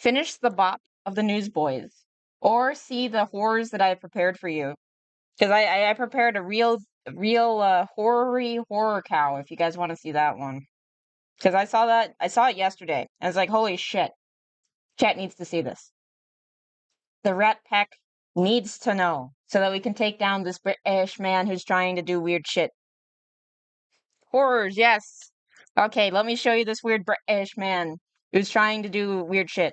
finish the bop of the Newsboys, or see the horrors that I have prepared for you. Because I prepared a real horror cow. If you guys want to see that one, because I saw it yesterday. I was like, holy shit, chat needs to see this. The Rat Pack needs to know so that we can take down this British man who's trying to do weird shit. Horrors, yes. Okay, let me show you this weird British man who's trying to do weird shit.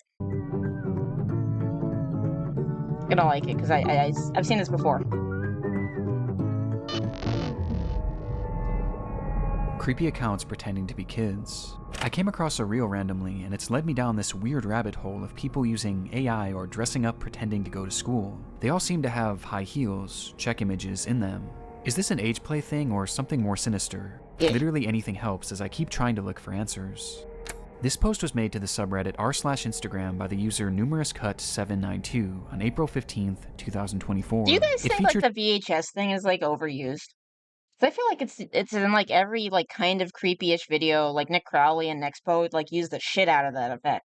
I don't like it because I've seen this before. Creepy accounts pretending to be kids. I came across a reel randomly, and it's led me down this weird rabbit hole of people using AI or dressing up pretending to go to school. They all seem to have high heels, check images in them. Is this an age play thing or something more sinister? Yeah. Literally anything helps as I keep trying to look for answers. This post was made to the subreddit r/Instagram by the user numerouscut792 on April 15th, 2024. Do you guys think like the VHS thing is like overused? I feel like it's in like every like kind of creepy-ish video, like Nick Crowley and Nexpo like use the shit out of that effect.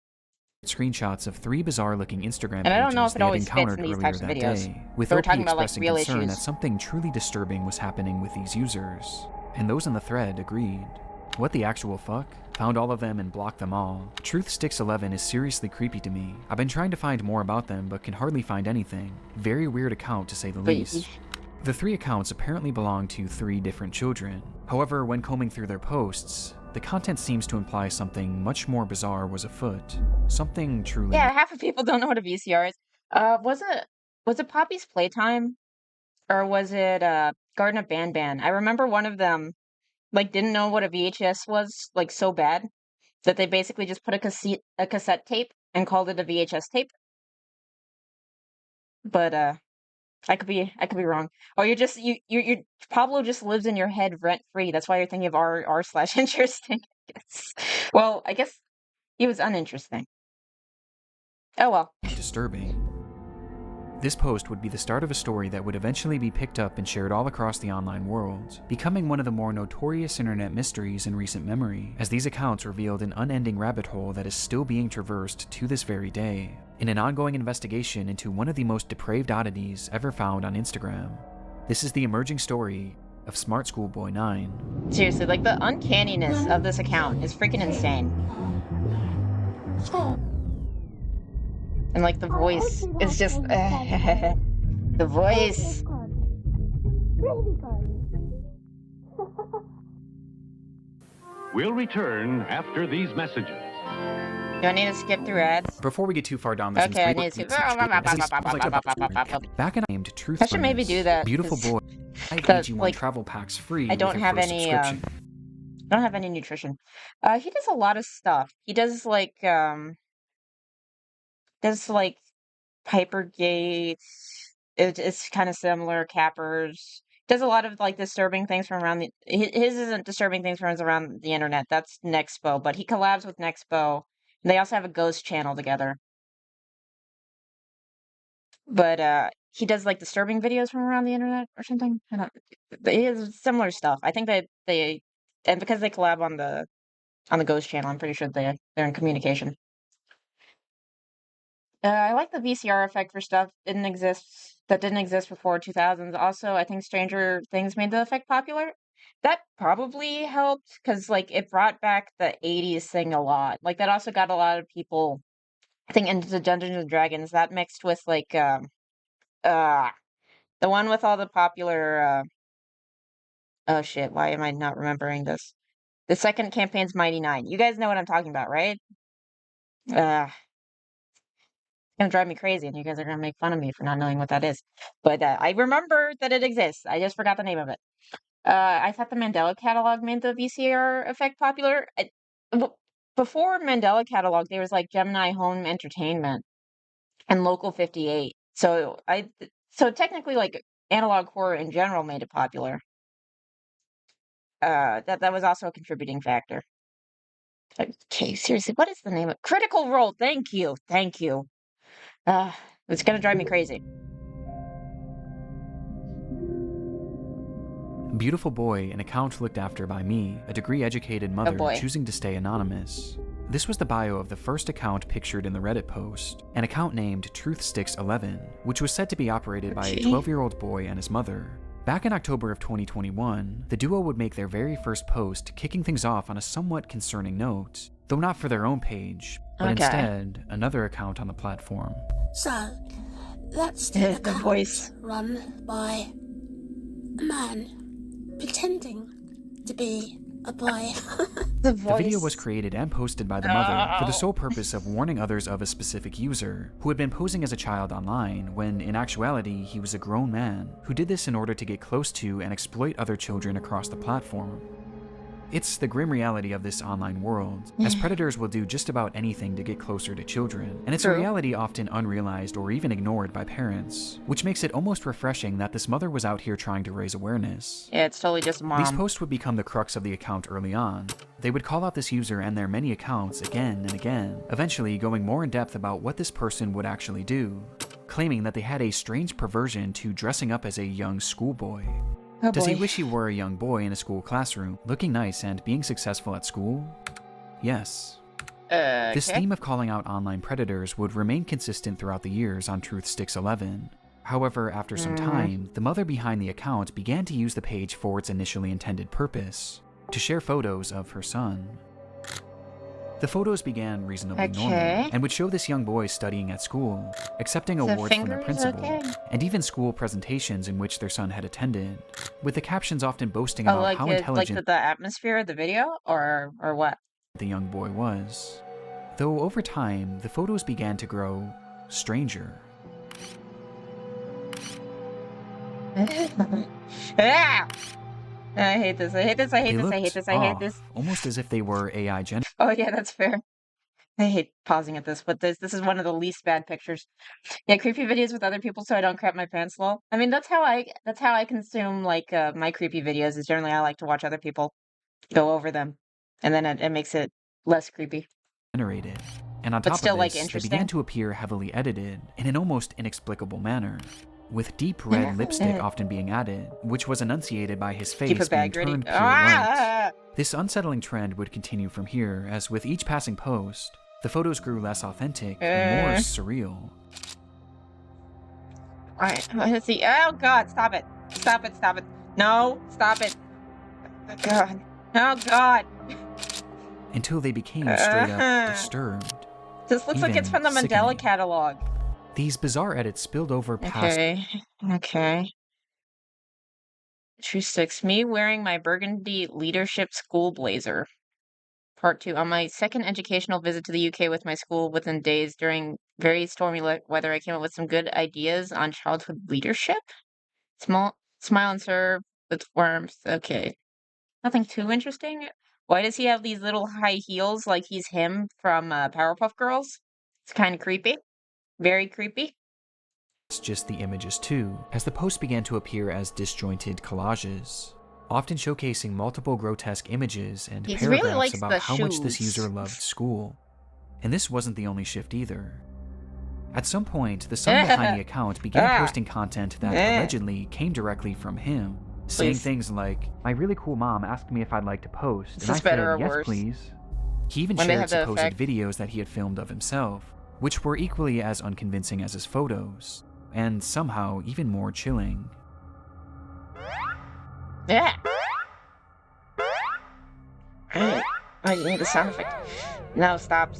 Screenshots of 3 bizarre-looking Instagram and I don't know pages if it they had always fits encountered in these earlier types of that videos. day, with We're OP talking about like expressing real concern issues. that something truly disturbing was happening with these users. And those in the thread agreed. What the actual fuck? Found all of them and blocked them all. Truthsticks11 is seriously creepy to me. I've been trying to find more about them, but can hardly find anything. Very weird account to say the least. The 3 accounts apparently belong to 3 different children. However, when combing through their posts, the content seems to imply something much more bizarre was afoot. Something truly... Yeah, half of people don't know what a VCR is. Was it Poppy's Playtime? Or was it Garden of Banban? I remember one of them like didn't know what a VHS was like so bad that they basically just put a cassette tape and called it a VHS tape. But I could be wrong. Oh, you Pablo just lives in your head rent free. That's why you're thinking of r/interesting. Yes. Well, I guess he was uninteresting. Oh well. Disturbing. This post would be the start of a story that would eventually be picked up and shared all across the online world, becoming one of the more notorious internet mysteries in recent memory, as these accounts revealed an unending rabbit hole that is still being traversed to this very day, in an ongoing investigation into one of the most depraved oddities ever found on Instagram. This is the emerging story of smartschoolboy9. Seriously, like the uncanniness of this account is freaking insane. And like the voice is just the voice. We'll return after these messages. Do I need to skip through ads? Before we get too far down this, okay, I need to. Back in named Truth. I should maybe do that. Beautiful boy. Like, travel packs free. I don't have any. I don't have any nutrition. He does a lot of stuff. He does like Piper Gates. It's kind of similar. Cappers. Does a lot of like disturbing things from around the. His isn't disturbing things from around the internet. That's Nexpo, but he collabs with Nexpo. And they also have a ghost channel together. But he does like disturbing videos from around the internet or something. I don't. He has similar stuff. I think they and because they collab on the ghost channel, I'm pretty sure they're in communication. I like the VCR effect for stuff that didn't exist before 2000s. Also, I think Stranger Things made the effect popular. That probably helped because like it brought back the 80s thing a lot. Like that also got a lot of people, I think, into Dungeons and Dragons. That mixed with like the one with all the popular oh shit, why am I not remembering this? The second campaign's Mighty Nine. You guys know what I'm talking about, right? It's gonna drive me crazy, and you guys are gonna make fun of me for not knowing what that is. But I remember that it exists. I just forgot the name of it. I thought the Mandela Catalog made the VCR effect popular. Before Mandela Catalog, there was like Gemini Home Entertainment and Local 58. So technically, like analog horror in general made it popular. That was also a contributing factor. Okay, seriously, what is the name of Critical Role? Thank you. It's gonna drive me crazy. Beautiful boy, an account looked after by me, a degree-educated mother choosing to stay anonymous. This was the bio of the first account pictured in the Reddit post, an account named TruthSticks11, which was said to be operated by a 12-year-old boy and his mother. Back in October of 2021, the duo would make their very first post, kicking things off on a somewhat concerning note, though not for their own page, but instead another account on the platform. So, that's the account voice run by a man pretending to be a boy. The video was created and posted by the mother for the sole purpose of warning others of a specific user who had been posing as a child online when, in actuality, he was a grown man who did this in order to get close to and exploit other children across the platform. It's the grim reality of this online world, as predators will do just about anything to get closer to children, and it's a reality often unrealized or even ignored by parents, which makes it almost refreshing that this mother was out here trying to raise awareness. Yeah, it's totally just mom. These posts would become the crux of the account early on. They would call out this user and their many accounts again and again, eventually going more in depth about what this person would actually do, claiming that they had a strange perversion to dressing up as a young schoolboy. Oh, Does he boy. wish he were a young boy in a school classroom, looking nice and being successful at school? Yes. This theme of calling out online predators would remain consistent throughout the years on TruthSticks11. However, after some time, the mother behind the account began to use the page for its initially intended purpose, to share photos of her son. The photos began reasonably normal, and would show this young boy studying at school, accepting awards from the principal, and even school presentations in which their son had attended, with the captions often boasting about how intelligent the atmosphere of the video, or what? the young boy was. Though over time, the photos began to grow stranger. I hate this, I hate this, I hate They this, I hate looked this, I hate off, this. almost as if they were AI generated. Oh yeah, that's fair. I hate pausing at this, but this is one of the least bad pictures. Yeah, creepy videos with other people so I don't crap my pants, lol. I mean, that's how I consume like my creepy videos. Is generally I like to watch other people go over them, and then it makes it less creepy. And on top still, of like, this, they interesting. began to appear heavily edited in an almost inexplicable manner, with deep red lipstick often being added, which was enunciated by his Keep face it being bag ready. turned pure white. This unsettling trend would continue from here, as with each passing post, the photos grew less authentic and more surreal. Alright, let's see. Oh god, stop it. Stop it, stop it. No, stop it. Oh god. Oh god. Until they became straight up disturbed. This looks like it's even from the Mandela sickening. catalog. These bizarre edits spilled over past Okay. True Six. Me wearing my burgundy leadership school blazer. Part 2. On my second educational visit to the UK with my school within days during very stormy weather, I came up with some good ideas on childhood leadership. Smile and serve with warmth. Okay. Nothing too interesting. Why does he have these little high heels like he's him from Powerpuff Girls? It's kind of creepy. Very creepy. just the images too, as the posts began to appear as disjointed collages, often showcasing multiple grotesque images and He really paragraphs likes about the how much this shoes. user loved school. And this wasn't the only shift either. At some point, the son behind the account began posting content that allegedly came directly from him, saying things like, "My really cool mom asked me if I'd like to post, Is and I this better or said, yes worse? please." He even When they shared have the supposed effect? videos that he had filmed of himself, which were equally as unconvincing as his photos, and somehow even more chilling. Yeah. Oh, you need the sound effect. No, stop.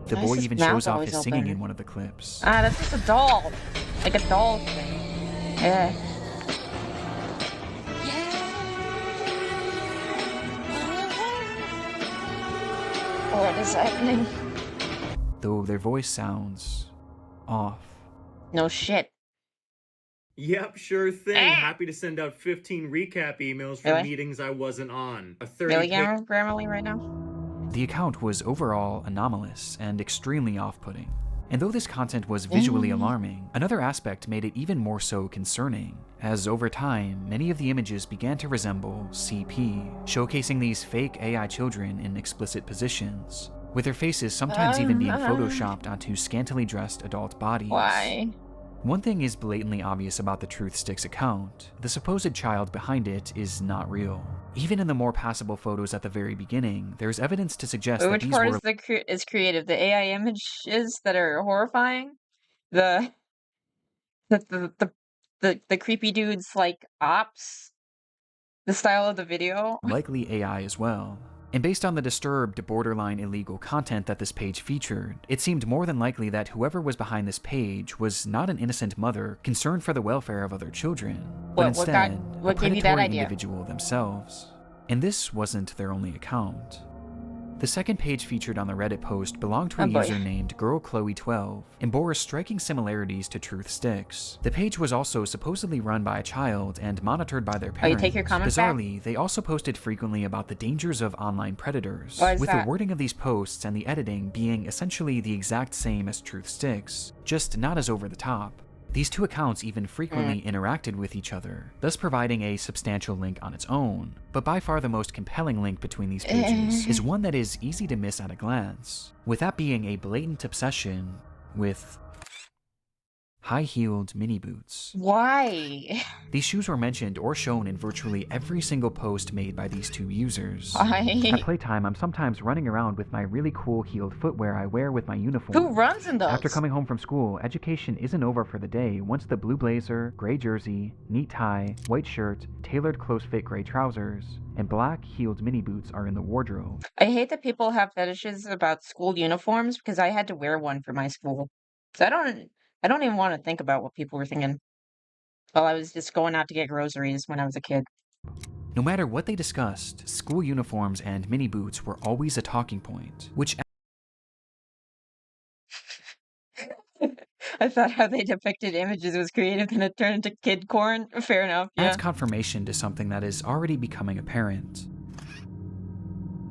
The Why boy is his even mouth shows off always his singing open? in one of the clips. Ah, that's just a doll. Like a doll thing. Yeah. What is happening? Though their voice sounds off. No shit. Yep, sure thing. Ah! Happy to send out 15 recap emails for Really? meetings I wasn't on. A 30 Really, page Grammarly right now? The account was overall anomalous and extremely off-putting. And though this content was visually alarming, another aspect made it even more so concerning, as over time, many of the images began to resemble CP, showcasing these fake AI children in explicit positions, with their faces sometimes even being photoshopped onto scantily dressed adult bodies. Why? One thing is blatantly obvious about the Truth Sticks account. The supposed child behind it is not real. Even in the more passable photos at the very beginning, there's evidence to suggest that Which these part were is creative? The AI images that are horrifying? The the creepy dudes like ops? The style of the video? likely AI as well. And based on the disturbed, borderline illegal content that this page featured, it seemed more than likely that whoever was behind this page was not an innocent mother concerned for the welfare of other children, but instead what a gave you that predatory idea? individual themselves. And this wasn't their only account. The second page featured on the Reddit post belonged to a user named GirlChloe12 and bore striking similarities to Truth Sticks. The page was also supposedly run by a child and monitored by their parents. Oh, you take your comments back? Bizarrely, they also posted frequently about the dangers of online predators, Why is with that? the wording of these posts and the editing being essentially the exact same as Truth Sticks, just not as over the top. These two accounts even frequently interacted with each other, thus providing a substantial link on its own. But by far the most compelling link between these pages is one that is easy to miss at a glance, with that being a blatant obsession with high-heeled mini boots. Why? These shoes were mentioned or shown in virtually every single post made by these two users. Why? At playtime, I'm sometimes running around with my really cool heeled footwear I wear with my uniform. Who runs in those? After coming home from school, education isn't over for the day once the blue blazer, gray jersey, neat tie, white shirt, tailored close-fit gray trousers, and black heeled mini boots are in the wardrobe. I hate that people have fetishes about school uniforms because I had to wear one for my school. So I don't even want to think about what people were thinking while I was just going out to get groceries when I was a kid. No matter what they discussed, school uniforms and mini boots were always a talking point, which I thought how they depicted images was creative, then it turned into kid corn. Fair enough, yeah. adds confirmation to something that is already becoming apparent.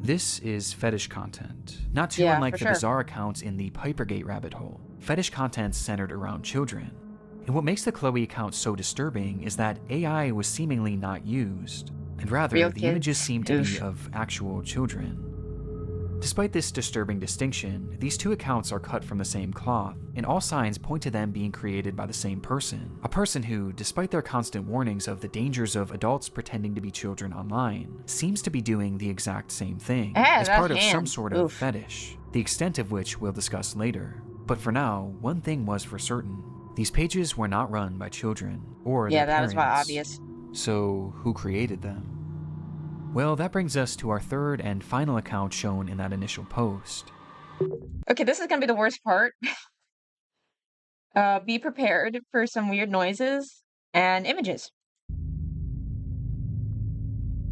This is fetish content, not too Yeah, unlike for the sure. bizarre accounts in the Pipergate rabbit hole. Fetish content centered around children. And what makes the Chloe account so disturbing is that AI was seemingly not used, and rather Real the kids? images seem to be Oof. of actual children. Despite this disturbing distinction, these two accounts are cut from the same cloth, and all signs point to them being created by the same person. A person who, despite their constant warnings of the dangers of adults pretending to be children online, seems to be doing the exact same thing, as that part of some hand. sort of Oof. fetish, the extent of which we'll discuss later. But for now, one thing was for certain. These pages were not run by children, or Yeah, their that was parents. obvious. So, who created them? Well, that brings us to our third and final account shown in that initial post. Okay, this is gonna be the worst part. Be prepared for some weird noises and images.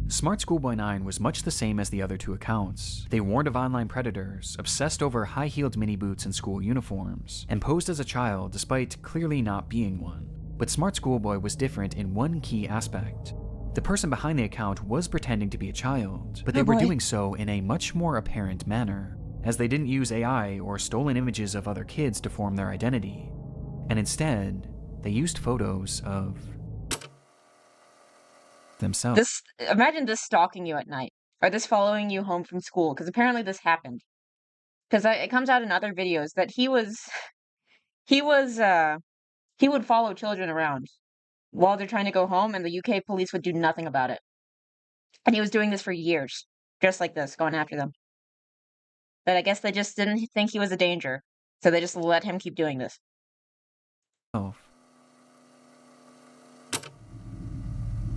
smartschoolboy9 was much the same as the other two accounts. They warned of online predators, obsessed over high-heeled mini boots and school uniforms, and posed as a child despite clearly not being one. But Smart Schoolboy was different in one key aspect. The person behind the account was pretending to be a child, but they were doing so in a much more apparent manner, as they didn't use AI or stolen images of other kids to form their identity, and instead, they used photos of themselves. Imagine this stalking you at night, or this following you home from school, because apparently this happened. Because it comes out in other videos that he would follow children around while they're trying to go home, and the UK police would do nothing about it. And he was doing this for years, just like this, going after them. But I guess they just didn't think he was a danger, so they just let him keep doing this.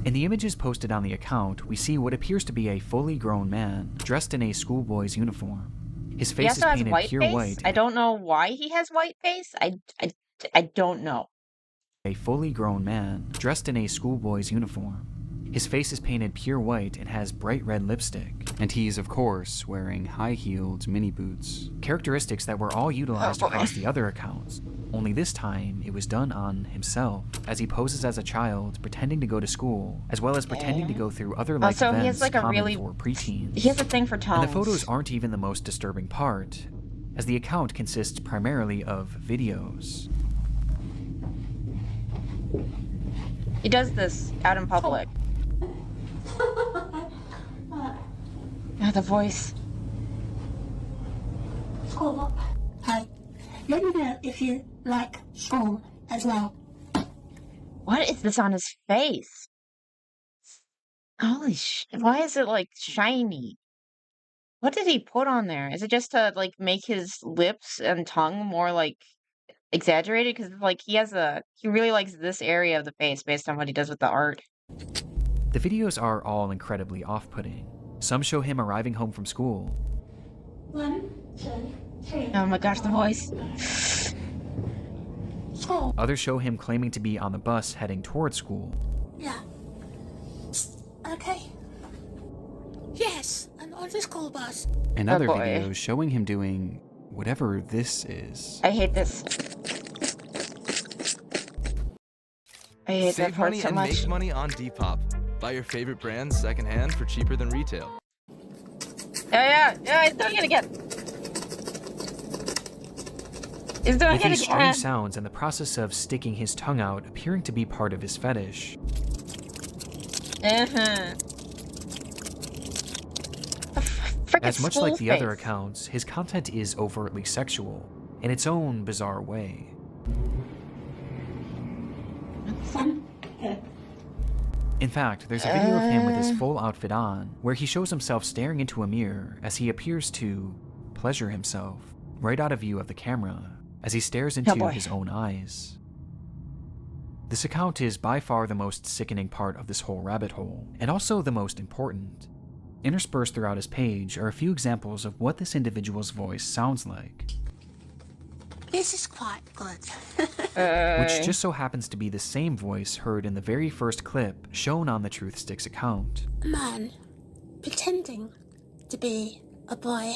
In the images posted on the account, we see what appears to be a fully grown man, dressed in a schoolboy's uniform. His He face is also has painted white pure face. white. I don't know why he has white face. I don't know. A fully grown man, dressed in a schoolboy's uniform. His face is painted pure white and has bright red lipstick, and he's, of course, wearing high-heeled mini boots. Characteristics that were all utilized across the other accounts, only this time it was done on himself, as he poses as a child pretending to go to school, as well as pretending to go through other life Also, he events has like a common really for preteens. he has a thing for tones. And the photos aren't even the most disturbing part, as the account consists primarily of videos. He does this out in public. The voice. School. Hey, let me know if you like school as well. What is this on his face? Holy why is it, like, shiny? What did he put on there? Is it just to, like, make his lips and tongue more, like, exaggerated? Because, like, he really likes this area of the face based on what he does with the art. The videos are all incredibly off-putting. Some show him arriving home from school. 1, 2, 3. Oh my gosh, the voice. School. Others show him claiming to be on the bus heading towards school. Yeah. Okay. Yes, I'm on the school bus. And Oh other boy. videos showing him doing whatever this is. I hate this. I hate that Save part money so and much. make money on Depop. Buy your favorite brands secondhand for cheaper than retail. Yeah, he's doing it again. He's doing With it these again. strange sounds and the process of sticking his tongue out appearing to be part of his fetish. As much like the other accounts, his content is overtly sexual, in its own bizarre way. In fact, there's a video of him with his full outfit on, where he shows himself staring into a mirror as he appears to pleasure himself, right out of view of the camera, as he stares into his own eyes. This account is by far the most sickening part of this whole rabbit hole, and also the most important. Interspersed throughout his page are a few examples of what this individual's voice sounds like. This is quite good. Which just so happens to be the same voice heard in the very first clip shown on the Truth Sticks account. A man pretending to be a boy.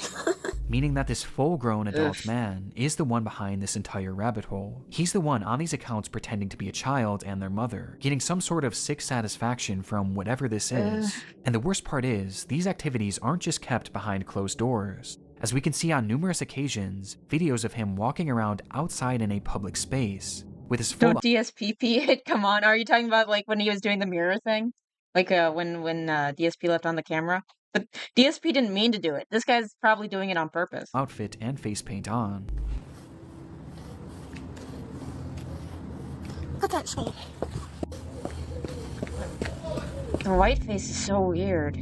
Meaning that this full-grown adult man is the one behind this entire rabbit hole. He's the one on these accounts pretending to be a child and their mother, getting some sort of sick satisfaction from whatever this is. And the worst part is, these activities aren't just kept behind closed doors. As we can see on numerous occasions, videos of him walking around outside in a public space with his full— Don't DSPP it, come on. Are you talking about like when he was doing the mirror thing? Like when DSP left on the camera? But DSP didn't mean to do it. This guy's probably doing it on purpose. outfit and face paint on. Look at me. The white face is so weird.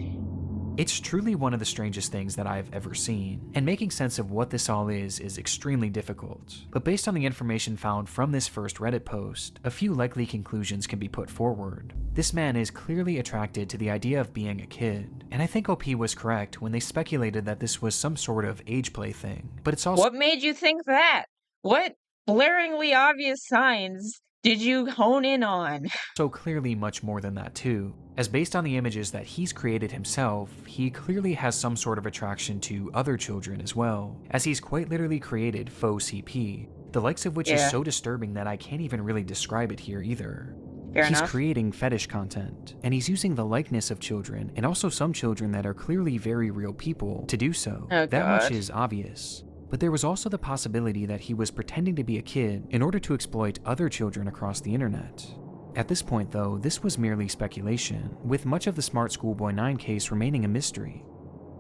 It's truly one of the strangest things that I've ever seen, and making sense of what this all is extremely difficult. But based on the information found from this first Reddit post, a few likely conclusions can be put forward. This man is clearly attracted to the idea of being a kid, and I think OP was correct when they speculated that this was some sort of age play thing. But it's also— What made you think that? What blaringly obvious signs did you hone in on? so clearly much more than that too, as based on the images that he's created himself, he clearly has some sort of attraction to other children as well, as he's quite literally created faux CP, the likes of which is so disturbing that I can't even really describe it here either. He's creating fetish content, and he's using the likeness of children, and also some children that are clearly very real people, to do so. That much is obvious. But there was also the possibility that he was pretending to be a kid in order to exploit other children across the internet. At this point though, this was merely speculation, with much of the smartschoolboy9 case remaining a mystery,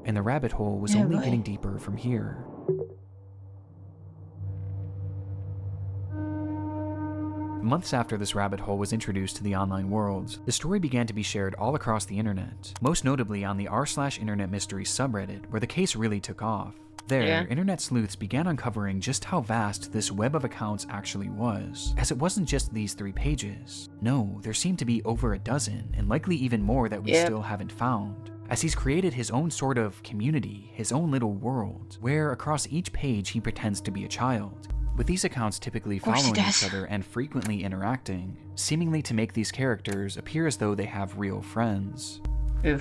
and the rabbit hole was only getting deeper from here. Months after this rabbit hole was introduced to the online world, the story began to be shared all across the internet, most notably on the r/internet mysteries subreddit, where the case really took off. There, internet sleuths began uncovering just how vast this web of accounts actually was, as it wasn't just these 3 pages. No, there seemed to be over a dozen, and likely even more that we still haven't found, as he's created his own sort of community, his own little world, where across each page he pretends to be a child, with these accounts typically following each other and frequently interacting, seemingly to make these characters appear as though they have real friends.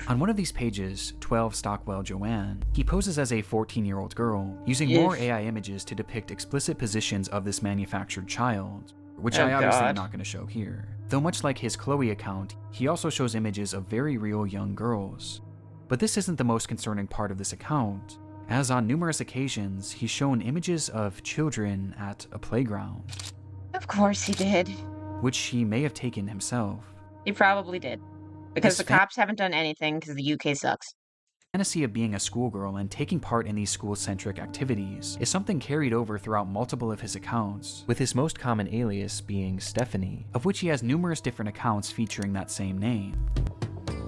On one of these pages, 12 Stockwell Joanne, he poses as a 14-year-old girl, using more AI images to depict explicit positions of this manufactured child, which I obviously am not going to show here. Though much like his Chloe account, he also shows images of very real young girls. But this isn't the most concerning part of this account, as on numerous occasions, he's shown images of children at a playground. Of course he did. Which he may have taken himself. He probably did. Because the cops haven't done anything because the UK sucks. fantasy of being a schoolgirl and taking part in these school-centric activities is something carried over throughout multiple of his accounts, with his most common alias being Stephanie, of which he has numerous different accounts featuring that same name.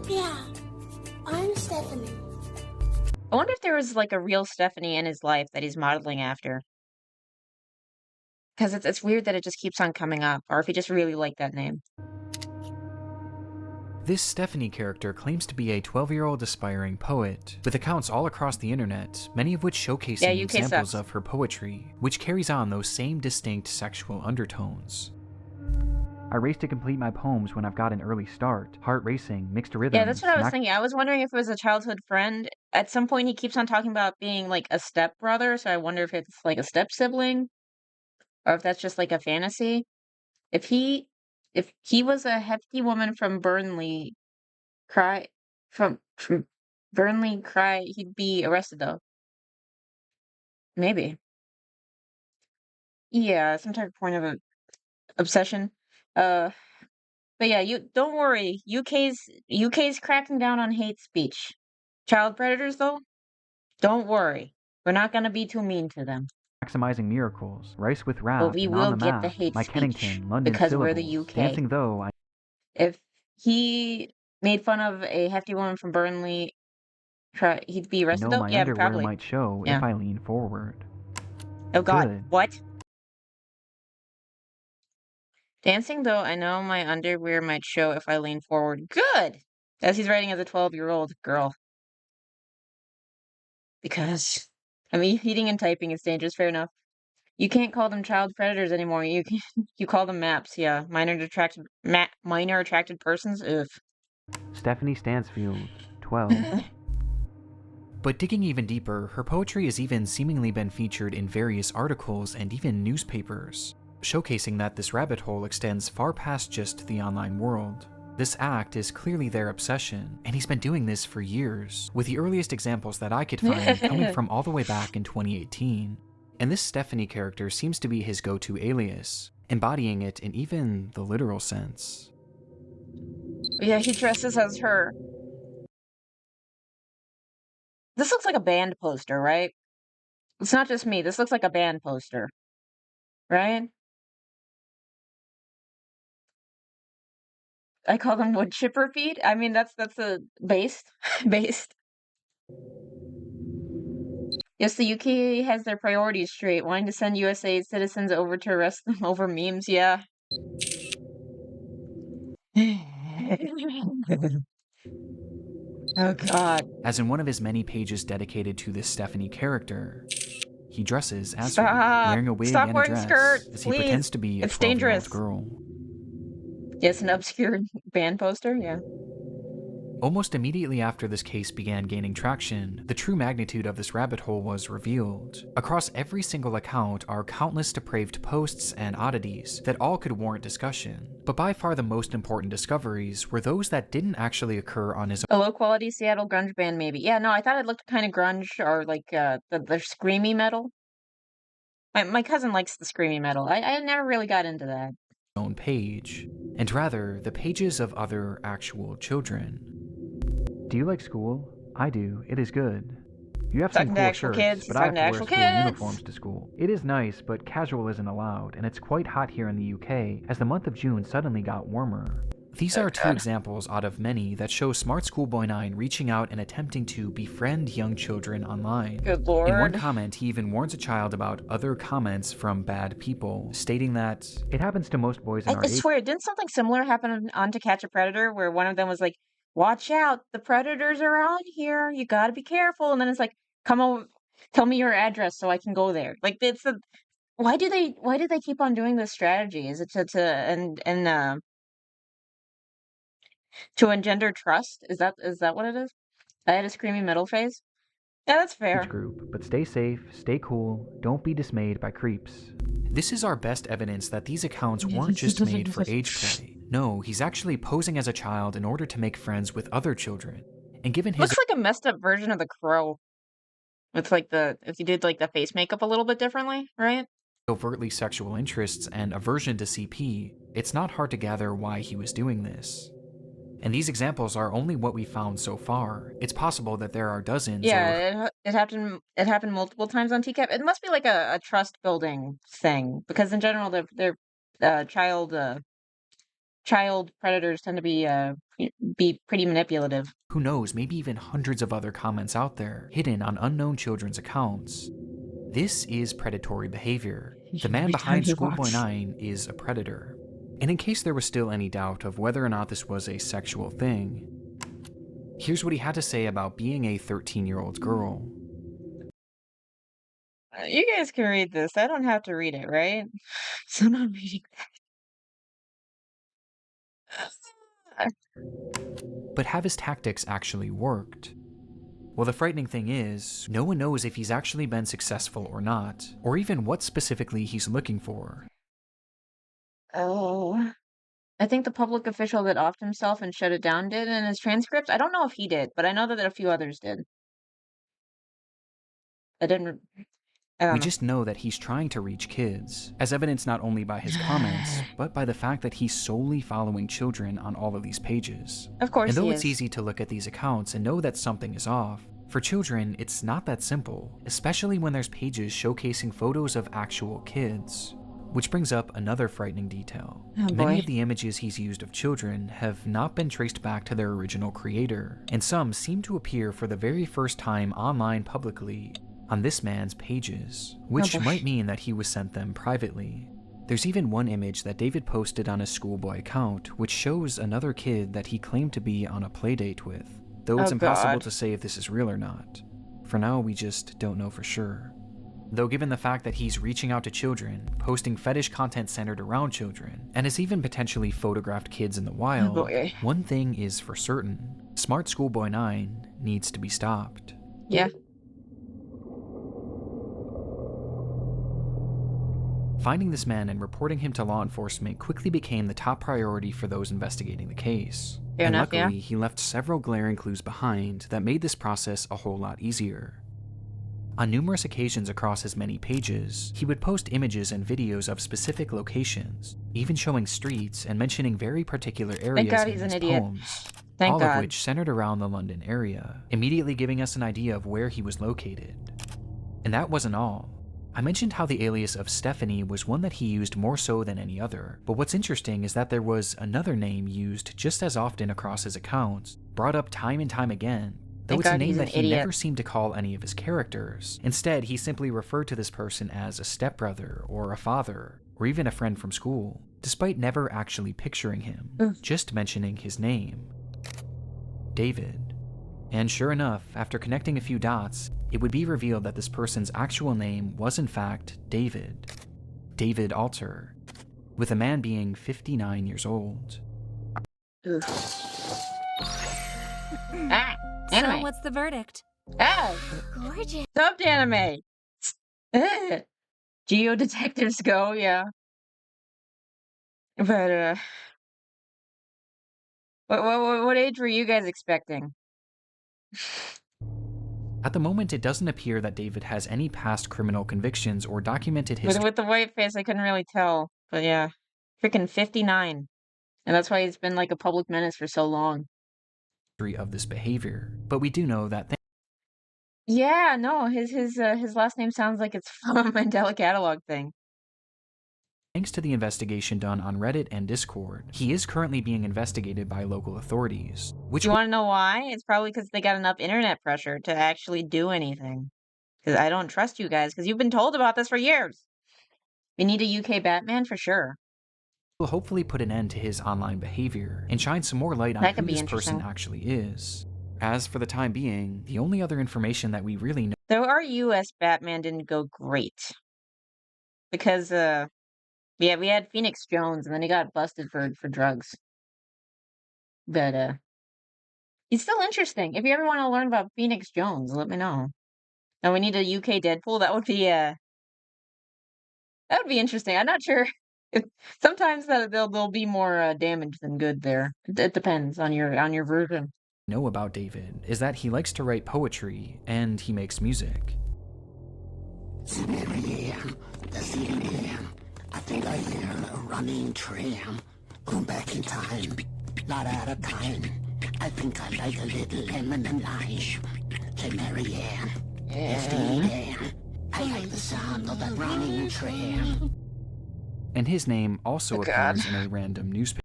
Yeah, I'm Stephanie. I wonder if there was like a real Stephanie in his life that he's modeling after. Because it's weird that it just keeps on coming up, or if he just really liked that name. This Stephanie character claims to be a 12-year-old aspiring poet, with accounts all across the internet, many of which showcasing UK examples sucks. of her poetry, which carries on those same distinct sexual undertones. I race to complete my poems when I've got an early start, heart racing, mixed rhythms. Yeah, that's what I was thinking. I was wondering if it was a childhood friend. At some point, he keeps on talking about being like a stepbrother, so I wonder if it's like a step sibling, or if that's just like a fantasy. If he was a hefty woman from Burnley, from Burnley, he'd be arrested though. Maybe. Yeah, some type of point of a obsession. But yeah, you don't worry. UK's cracking down on hate speech. Child predators though, don't worry. We're not gonna be too mean to them. Maximizing miracles, rice with rap, But we and will on the get the map, hate my speech Kennington, London because we're the syllables, UK. dancing though, I If he made fun of a hefty woman from Burnley, he'd be arrested know though? my Yeah, underwear probably. might show Yeah. if I lean forward. Oh god, Good. what? Dancing though, I know my underwear might show if I lean forward. Good! As he's writing as a 12-year-old girl. Because, I mean, eating and typing is dangerous, fair enough. You can't call them child predators anymore. You call them maps, yeah. Minor attracted persons? Ugh. Stephanie Stansfield, 12. But digging even deeper, her poetry has even seemingly been featured in various articles and even newspapers, showcasing that this rabbit hole extends far past just the online world. This act is clearly their obsession, and he's been doing this for years, with the earliest examples that I could find coming from all the way back in 2018. And this Stephanie character seems to be his go-to alias, embodying it in even the literal sense. Yeah, he dresses as her. This looks like a band poster, right? It's not just me. This looks like a band poster, right? I call them wood chipper feet. I mean, that's a based. Based. Yes, the UK has their priorities straight, wanting to send USA citizens over to arrest them over memes, yeah. Oh god. As in one of his many pages dedicated to this Stephanie character, he dresses as her, Stop! wearing a wig Stop and a wearing dress, skirt, as he please. pretends to be a It's 12-year-old dangerous. girl. Yes, an obscure band poster, yeah. Almost immediately after this case began gaining traction, the true magnitude of this rabbit hole was revealed. Across every single account are countless depraved posts and oddities that all could warrant discussion, but by far the most important discoveries were those that didn't actually occur on his A low-quality Seattle grunge band, maybe. Yeah, no, I thought it looked kind of grunge, or like, the screamy metal. My cousin likes the screamy metal. I never really got into that. own page, and rather the pages of other actual children. Do you like school? I do. It is good. You have some Talking to cool actual shirts, kids. but He's I have talking to to wear actual school kids. uniforms to school. It is nice, but casual isn't allowed, and it's quite hot here in the UK, as the month of June suddenly got warmer. These are two examples out of many that show smartschoolboy9 reaching out and attempting to befriend young children online. Good lord. In one comment, he even warns a child about other comments from bad people, stating that it happens to most boys in our I age. swear, didn't something similar happen on To Catch a Predator, where one of them was like, "Watch out, the predators are on here. You gotta be careful." And then it's like, "Come over, tell me your address so I can go there." Like it's the why do they keep on doing this strategy? Is it to engender trust? Is that what it is? I had a screaming metal phase. Yeah, that's fair. Group, but stay safe, stay cool, don't be dismayed by creeps. This is our best evidence that these accounts weren't just made for age play. No, he's actually posing as a child in order to make friends with other children. And given his Looks like a messed up version of the Crow. It's like if you did like the face makeup a little bit differently, right? overtly sexual interests and aversion to CP, it's not hard to gather why he was doing this. And these examples are only what we found so far. It's possible that there are dozens or Yeah, it happened. It happened multiple times on TCAP. It must be like a trust building thing because in general, they're child predators tend to be pretty manipulative. who knows, maybe even hundreds of other comments out there, hidden on unknown children's accounts. This is predatory behavior. The man Every time behind he walks. Schoolboy9 is a predator. And in case there was still any doubt of whether or not this was a sexual thing, here's what he had to say about being a 13-year-old girl. You guys can read this. I don't have to read it, right? So I'm not reading that. But have his tactics actually worked? Well, the frightening thing is, no one knows if he's actually been successful or not, or even what specifically he's looking for. Oh. I think the public official that offed himself and shut it down did in his transcripts. I don't know if he did, but I know that a few others did. I didn't. I We don't know. just know that he's trying to reach kids, as evidenced not only by his comments, but by the fact that he's solely following children on all of these pages. Of course And though he it's is. easy to look at these accounts and know that something is off, for children, it's not that simple, especially when there's pages showcasing photos of actual kids. Which brings up another frightening detail. Oh, Many boy. of the images he's used of children have not been traced back to their original creator, and some seem to appear for the very first time online publicly on this man's pages, which boy. might mean that he was sent them privately. There's even one image that David posted on his schoolboy account, which shows another kid that he claimed to be on a playdate with, though it's Oh, impossible God. to say if this is real or not. For now, we just don't know for sure. Though given the fact that he's reaching out to children, posting fetish content centered around children, and has even potentially photographed kids in the wild, boy. one thing is for certain, smartschoolboy9 needs to be stopped. Yeah. Finding this man and reporting him to law enforcement quickly became the top priority for those investigating the case. Fair And enough, yeah. luckily, he left several glaring clues behind that made this process a whole lot easier. On numerous occasions across his many pages, he would post images and videos of specific locations, even showing streets and mentioning very particular areas God in he's his an idiot. poems, Thank all God. of which centered around the London area, immediately giving us an idea of where he was located. And that wasn't all. I mentioned how the alias of Stephanie was one that he used more so than any other, but what's interesting is that there was another name used just as often across his accounts, brought up time and time again, though Thank it's a God name he's an that he idiot. never seemed to call any of his characters. Instead, he simply referred to this person as a stepbrother, or a father, or even a friend from school, despite never actually picturing him, just mentioning his name. David. And sure enough, after connecting a few dots, it would be revealed that this person's actual name was in fact David. David Alter, with the man being 59 years old. Ah, anime. So what's the verdict? Ah, Gorgeous. dubbed anime. Geo detectives go, yeah. But what age were you guys expecting? At the moment, it doesn't appear that David has any past criminal convictions or documented history With the white face, I couldn't really tell. But yeah, freaking 59, and that's why he's been like a public menace for so long. of this behavior. But we do know that Yeah, no, his last name sounds like it's from a Mandela catalog thing. thanks to the investigation done on Reddit and Discord, he is currently being investigated by local authorities, which You want to know why? It's probably because they got enough internet pressure to actually do anything. Because I don't trust you guys, because you've been told about this for years. We need a UK Batman for sure. will hopefully put an end to his online behavior and shine some more light on That who could be this person interesting. actually is. As for the time being, the only other information that we really know Though our US Batman didn't go great. Because, yeah, we had Phoenix Jones, and then he got busted for drugs. But, he's still interesting. If you ever want to learn about Phoenix Jones, let me know. And we need a UK Deadpool. That would be interesting. I'm not sure. Sometimes there'll be more damage than good there. It depends on your version. about David is that he likes to write poetry and he makes music. I think I hear a running tram. Going back in time. Lot out of time. I think I like a little lemon and lime. Say Marianne, Anne. I like the sound of that running train. And his name also Oh, God. appears in a random newspaper.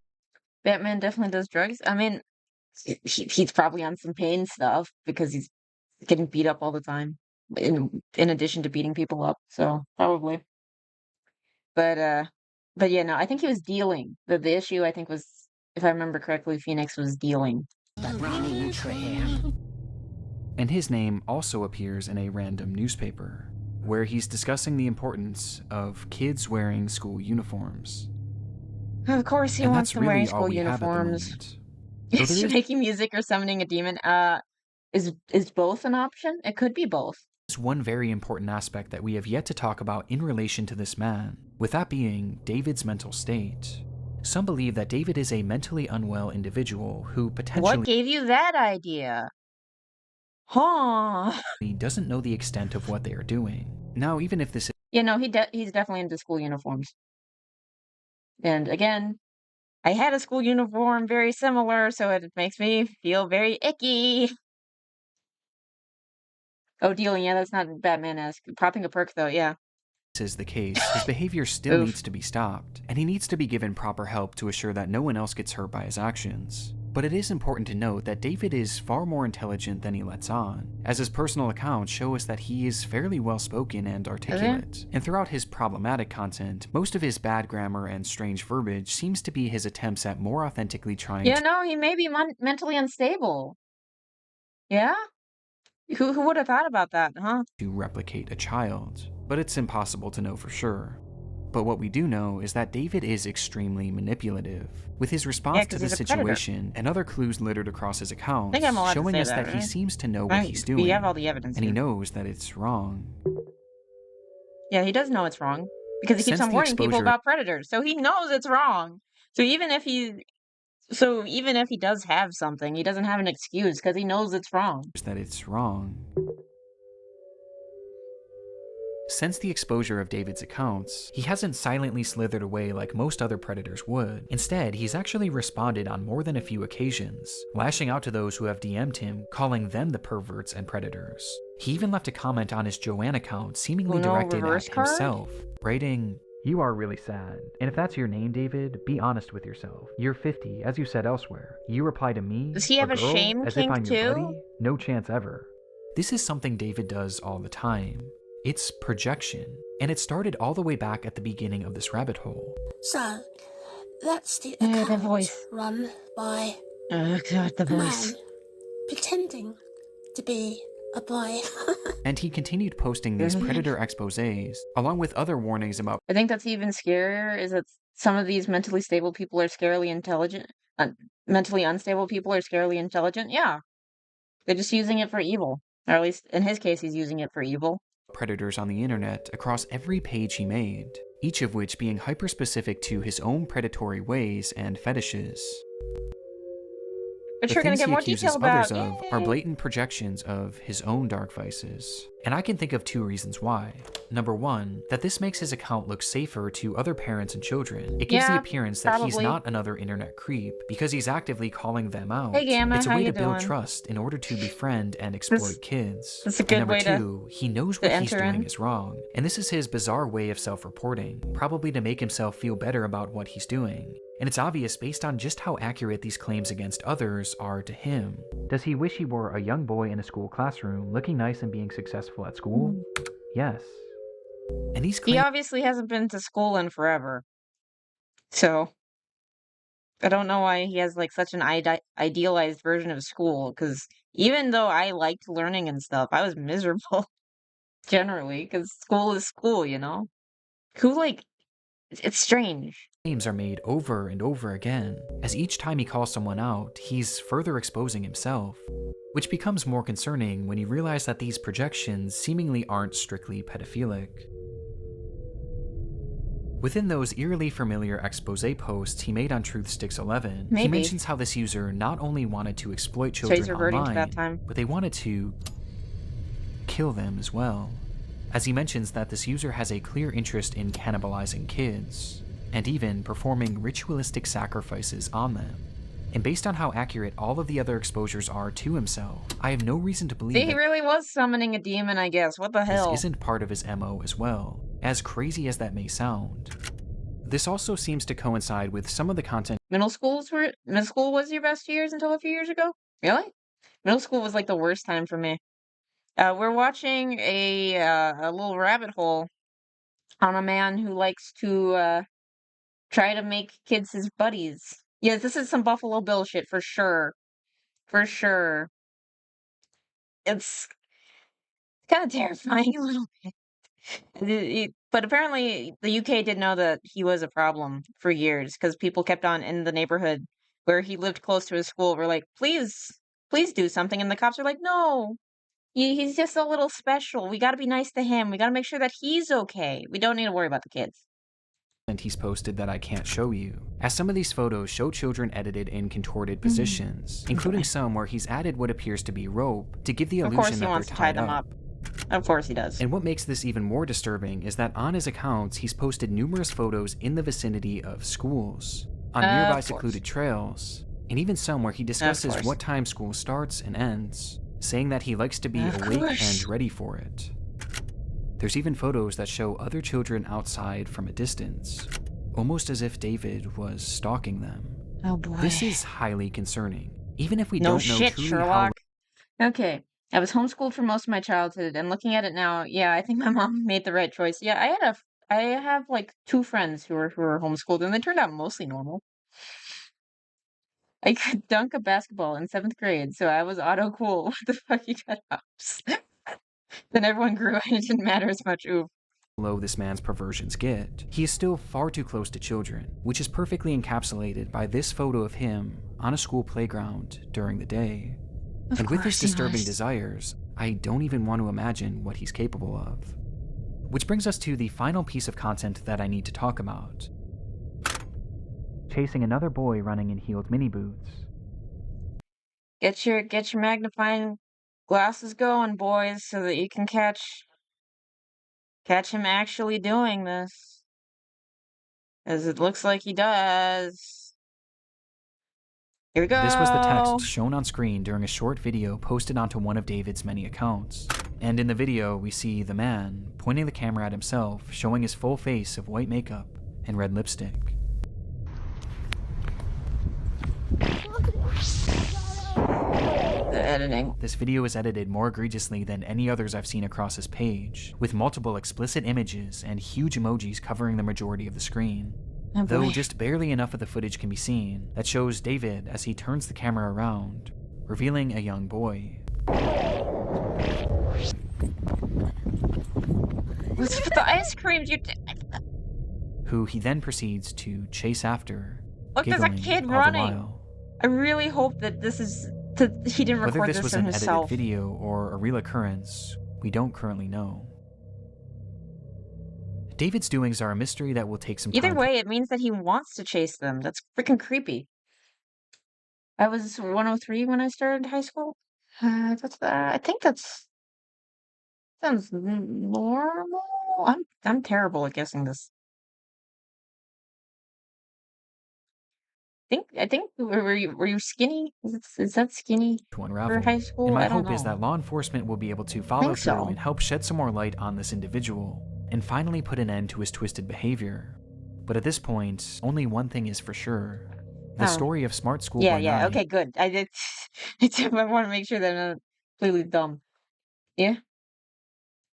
Batman definitely does drugs. I mean, he's probably on some pain stuff because he's getting beat up all the time. In addition to beating people up, so probably. But yeah, no, I think he was dealing. The issue I think was, if I remember correctly, Phoenix was dealing. That running train. And his name also appears in a random newspaper, where he's discussing the importance of kids wearing school uniforms. Of course, he And wants that's them wearing really all school we have at the uniforms. moment. Though Is there he is making music or summoning a demon? Is both an option? It could be both. one very important aspect that we have yet to talk about in relation to this man, with that being David's mental state. Some believe that David is a mentally unwell individual who What potentially gave you that idea? Huh? doesn't know the extent of what they are doing. Now, even if this You know, he's definitely into school uniforms. And again, I had a school uniform very similar, so it makes me feel very icky. Oh, dealing, yeah, that's not Batman-esque. Popping a perk, though, yeah. is the case, his behavior still Oof. needs to be stopped, and he needs to be given proper help to assure that no one else gets hurt by his actions. But it is important to note that David is far more intelligent than he lets on, as his personal accounts show us that he is fairly well-spoken and articulate. And throughout his problematic content, most of his bad grammar and strange verbiage seems to be his attempts at more authentically trying Yeah, no, he may be mentally unstable. Yeah? Who would have thought about that, huh? to replicate a child, but it's impossible to know for sure. But what we do know is that David is extremely manipulative, with his response to 'cause the he's a predator. situation and other clues littered across his accounts, I'm allowed to showing say us that, that he right? seems to know what Right, he's we doing, have all the evidence and he here. knows that it's wrong. Yeah, he does know it's wrong because he keeps Since on the warning people exposure- about predators, so he knows it's wrong. So even if he does have something, he doesn't have an excuse because he knows it's wrong. that it's wrong. Since the exposure of David's accounts, he hasn't silently slithered away like most other predators would. Instead, he's actually responded on more than a few occasions, lashing out to those who have DM'd him, calling them the perverts and predators. He even left a comment on his Joanne account seemingly Uno directed reverse at card? himself, writing, "You are really sad. And if that's your name, David, be honest with yourself. You're 50, as you said elsewhere. You reply to me, Does he have a girl, shame as if kink I'm your too? buddy? No chance ever." This is something David does all the time. It's projection, and it started all the way back at the beginning of this rabbit hole. So, that's the The account voice. run by Oh god, the a voice. man pretending to be a boy. And he continued posting these predator exposés, along with other warnings about I think that's even scarier is that some of these mentally stable people are scarily intelligent. Mentally unstable people are scarily intelligent. Yeah. They're just using it for evil. Or at least in his case, he's using it for evil. predators on the internet across every page he made, each of which being hyper-specific to his own predatory ways and fetishes. Which The we're going things to get he more accuses detail about. others of are Yay! blatant projections of his own dark vices. And I can think of 2 reasons why. Number 1, that this makes his account look safer to other parents and children. It gives the Yeah, appearance that he's probably. not another internet creep, because he's actively calling them out. Hey, Gamma, it's a how way you to build doing? trust in order to befriend and exploit kids. that's a And good number way to- 2, he knows to what he's enter doing in. is wrong. And this is his bizarre way of self-reporting, probably to make himself feel better about what he's doing. And it's obvious based on just how accurate these claims against others are to him. Does he wish he were a young boy in a school classroom, looking nice and being successful at school? Yes. And these He claims obviously hasn't been to school in forever. So, I don't know why he has like such an idealized version of school, because even though I liked learning and stuff, I was miserable generally, because school is school, you know? Who like, it's strange. are made over and over again. As each time he calls someone out, he's further exposing himself, which becomes more concerning when you realize that these projections seemingly aren't strictly pedophilic. Within those eerily familiar expose posts he made on TruthSticks11, he Maybe. mentions how this user not only wanted to exploit So he's children reverting to online, that time. but they wanted to kill them as well. As he mentions that this user has a clear interest in cannibalizing kids, and even performing ritualistic sacrifices on them. And based on how accurate all of the other exposures are to himself, I have no reason to believe He that really was summoning a demon, I guess. What the this hell? isn't part of his MO as well, as crazy as that may sound. This also seems to coincide with some of the content Middle school was your best years until a few years ago? Really? Middle school was like the worst time for me. We're watching a little rabbit hole on a man who likes to try to make kids his buddies. Yeah, this is some Buffalo Bill shit for sure. For sure. It's kind of terrifying a little bit. But apparently the UK did know that he was a problem for years because people kept on in the neighborhood where he lived close to his school were like, please do something. And the cops are like, no, he's just a little special. We got to be nice to him. We got to make sure that he's okay. We don't need to worry about the kids. he's posted that I can't show you, as some of these photos show children edited in contorted positions, including some where he's added what appears to be rope to give the Of illusion course that he they're wants to tie tied them up. Of course he does. And what makes this even more disturbing is that on his accounts, he's posted numerous photos in the vicinity of schools, on nearby secluded trails, and even some where he discusses what time school starts and ends, saying that he likes to be awake and ready for it. There's even photos that show other children outside from a distance, almost as if David was stalking them. Oh boy. This is highly concerning, even if we No don't know shit, truly Sherlock. Okay. I was homeschooled for most of my childhood, and looking at it now, yeah, I think my mom made the right choice. Yeah, I have like 2 friends who were homeschooled, and they turned out mostly normal. I could dunk a basketball in 7th grade, so I was auto cool. What the fuck, you got ups? Then everyone grew, and it didn't matter as much. Ooh. low this man's perversions get, he is still far too close to children, which is perfectly encapsulated by this photo of him on a school playground during the day. And with his disturbing desires, I don't even want to imagine what he's capable of. Which brings us to the final piece of content that I need to talk about. Chasing another boy running in heeled mini boots. Get your magnifying glasses going, boys, so that you can catch him actually doing this. As it looks like he does. Here we go. This was the text shown on screen during a short video posted onto one of David's many accounts. And in the video, we see the man pointing the camera at himself, showing his full face of white makeup and red lipstick. The editing. This video is edited more egregiously than any others I've seen across his page, with multiple explicit images and huge emojis covering the majority of the screen. Oh, Though boy. just barely enough of the footage can be seen that shows David as he turns the camera around, revealing a young boy. What's with the ice creams you Who he then proceeds to chase after, Look, there's a giggling kid all the running. while. I really hope that this is he didn't Whether record this this was from an himself. edited video or a real occurrence, we don't currently know. David's doings are a mystery that will take some time. Either way, it means that he wants to chase them. That's freaking creepy. I was 103 when I started high school. I think that's sounds normal. I'm terrible at guessing this. I think were you skinny? Is that skinny to for unravel. high school? And my I don't hope is know. that law enforcement will be able to follow think through so. and help shed some more light on this individual, and finally put an end to his twisted behavior. But at this point, only one thing is for sure. The Oh. story of smartschoolboy9 Yeah, okay, good. I did I want to make sure that I'm not completely dumb. Yeah?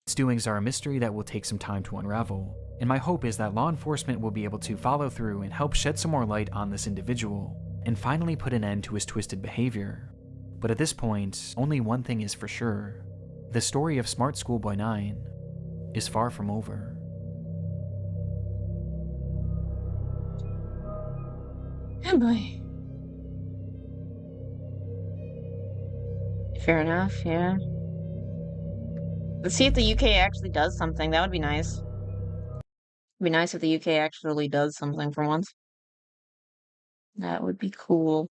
Its doings are a mystery that will take some time to unravel, and my hope is that law enforcement will be able to follow through and help shed some more light on this individual, and finally put an end to his twisted behavior. But at this point, only one thing is for sure. The story of smartschoolboy9 is far from over. Oh boy. Fair enough, yeah. Let's see if the UK actually does something. That would be nice. It'd be nice if the UK actually does something for once. That would be cool.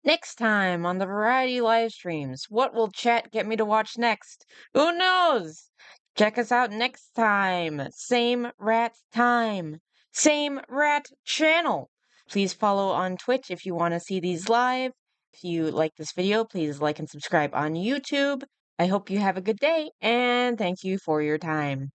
Next time on the Variety live streams, what will chat get me to watch next? Who knows? Check us out next time. Same rat time. Same rat channel. Please follow on Twitch if you want to see these live. If you like this video, please like and subscribe on YouTube. I hope you have a good day, and thank you for your time.